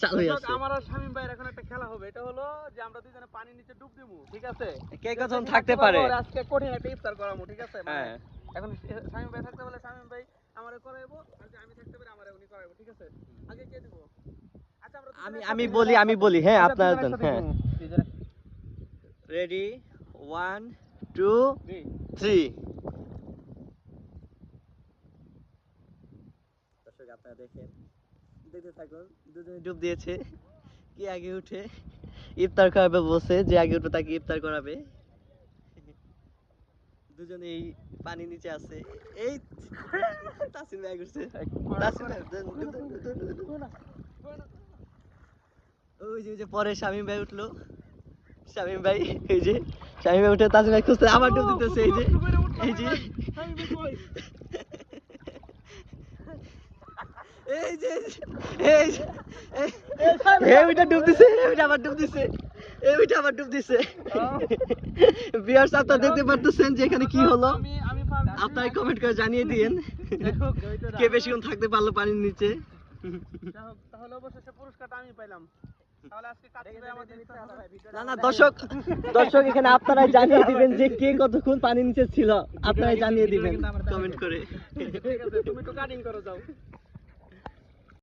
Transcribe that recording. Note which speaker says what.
Speaker 1: চালুই আছে।
Speaker 2: আমার আর শামিম ভাইয়ের এখন একটা খেলা হবে, এটা হলো যে আমরা দুজনে পানির নিচে ডুব দিমু, ঠিক আছে?
Speaker 1: কে কতক্ষণ থাকতে পারে।
Speaker 2: আজকে কঠিন একটা ইফতার করামু, ঠিক আছে?
Speaker 1: হ্যাঁ
Speaker 2: এখন শামিম ভাই থাকতে বলে শামিম ভাই আমারে করাইবো, আর যে আমি থাকতে পারি আমারে উনি করাইবো, ঠিক আছে? আগে কে দিব? আচ্ছা আমরা
Speaker 1: আমি বলি হ্যাঁ
Speaker 2: আচ্ছা,
Speaker 1: আপনারা
Speaker 2: দুজনে
Speaker 1: দেন।
Speaker 2: একসাথে
Speaker 1: হ্যাঁ
Speaker 2: দিমু। দুজনে
Speaker 1: রেডি 1 2 3। দর্শক আপনারা দেখেন, দেখতে থাকুন। দুজনে ডুব দিয়েছে, কে আগে উঠে ইফতার করাবে বসে, যে আগে উঠবে তাকে ইফতার করাবে। দুজনেই পানি নিচে আছে। এই তাসিম ভাই উঠছে, তাসিম ভাই ওই যে পরে শামিম ভাই উঠলো। শামিম ভাই এই যে শামিম ভাই উঠে তাসিম ভাই খুঁজতে আবার ডুব দিতেছে। এই যে এই যে এই যে এই যে এই ওইটা ডুব দিছে, ওইটা আবার ডুব দিছে, ওইটা আবার ডুব দিছে। ভিউয়ার্স আপনারা দেখতে পারতেছেন যে এখানে কি হলো। আপনারা কমেন্ট করে জানিয়ে দিয়েন কে বেশিক্ষণ থাকতে পারলো পানির নিচে।
Speaker 2: তাহলে অবশেষে পুরস্কারটা আমি পাইলাম। তাহলে আজকে কাটতে আমাদের
Speaker 1: না না দর্শক এখানে আপনারাই জানিয়ে দিবেন যে কে কতক্ষণ পানির নিচে ছিল, আপনারাই জানিয়ে দিবেন কমেন্ট করে।
Speaker 2: ঠিক আছে, তুমি তো কাটিং করো যাও।